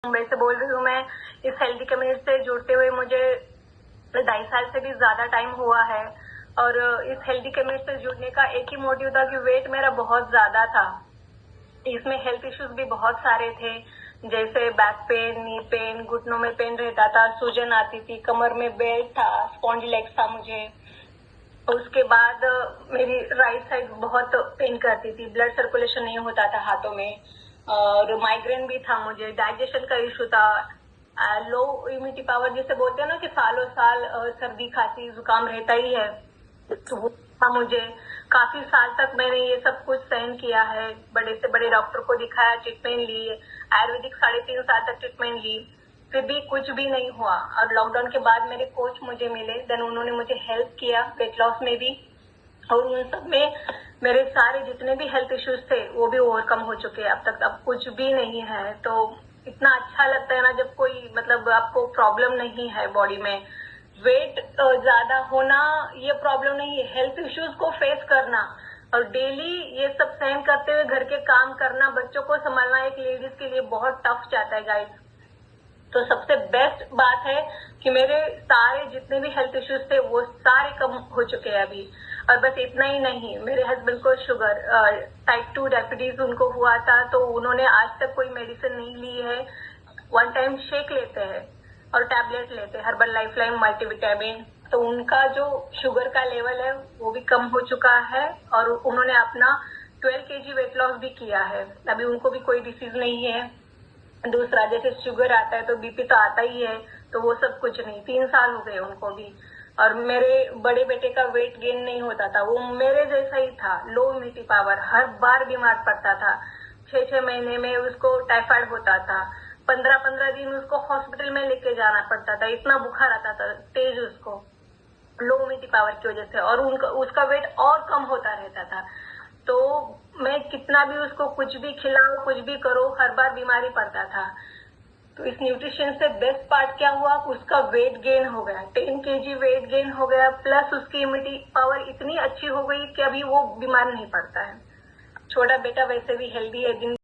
मुंबई से बोल रही हूँ मैं। इस हेल्दी कम्युनिटी से जुड़ते हुए मुझे 2.5 साल से भी ज्यादा टाइम हुआ है और इस हेल्दी कम्युनिटी से जुड़ने का एक ही मोटिव था कि वेट मेरा बहुत ज्यादा था। इसमें हेल्थ इश्यूज भी बहुत सारे थे, जैसे बैक पेन, नी पेन, घुटनों में पेन रहता था, सूजन आती थी, कमर में बेल्ट था, स्पॉन्डिलाइटिस था मुझे। उसके बाद मेरी राइट साइड बहुत पेन करती थी, ब्लड सर्कुलेशन नहीं होता था हाथों में, और माइग्रेन भी था मुझे, डाइजेशन का इशू था, लो इम्यूनिटी पावर जिसे बोलते हैं ना कि सालों साल सर्दी खांसी जुकाम रहता ही है, तो वो था मुझे। काफी साल तक मैंने ये सब कुछ सहन किया है, बड़े से बड़े डॉक्टर को दिखाया, ट्रीटमेंट ली, आयुर्वेदिक 3.5 साल तक ट्रीटमेंट ली, फिर भी कुछ भी नहीं हुआ। और लॉकडाउन के बाद मेरे कोच मुझे मिले, देन उन्होंने मुझे हेल्प किया वेट लॉस में भी, और उन सब में मेरे सारे जितने भी हेल्थ इश्यूज थे वो भी ओवरकम हो चुके हैं अब तक। अब कुछ भी नहीं है, तो इतना अच्छा लगता है ना जब कोई मतलब आपको प्रॉब्लम नहीं है बॉडी में। वेट ज्यादा होना ये प्रॉब्लम नहीं है, हेल्थ इश्यूज को फेस करना और डेली ये सब सहन करते हुए घर के काम करना, बच्चों को संभालना एक लेडीज के लिए बहुत टफ जाता है गाइस। तो सबसे बेस्ट बात है कि मेरे सारे जितने भी हेल्थ इश्यूज थे वो सारे कम हो चुके हैं अभी। और बस इतना ही नहीं, मेरे हस्बैंड को शुगर, टाइप 2 डायबिटीज उनको हुआ था, तो उन्होंने आज तक कोई मेडिसिन नहीं ली है। 1 टाइम शेक लेते हैं और टैबलेट लेते हैं, हर्बल लाइफलाइन मल्टीविटामिन। तो उनका जो शुगर का लेवल है वो भी कम हो चुका है और उन्होंने अपना 12 kg वेट लॉस भी किया है। अभी उनको भी कोई डिसीज नहीं है। दूसरा, जैसे शुगर आता है तो बीपी तो आता ही है, तो वो सब कुछ नहीं, 3 साल हो गए उनको भी। और मेरे बड़े बेटे का वेट गेन नहीं होता था, वो मेरे जैसा ही था, लो इम्यूनिटी पावर, हर बार बीमार पड़ता था। 6-6 महीने में उसको टाइफाइड होता था, 15-15 दिन उसको हॉस्पिटल में लेके जाना पड़ता था, इतना बुखार आता था तेज उसको, लो इम्यूनिटी पावर की वजह से, और उसका वेट और कम होता रहता था। तो मैं कितना भी उसको कुछ भी खिलाओ, कुछ भी करो, हर बार बीमारी पड़ता था। तो इस न्यूट्रिशन से बेस्ट पार्ट क्या हुआ, उसका वेट गेन हो गया, 10 kg वेट गेन हो गया, प्लस उसकी इम्यूनिटी पावर इतनी अच्छी हो गई कि अभी वो बीमार नहीं पड़ता है। छोटा बेटा वैसे भी हेल्दी है, दिन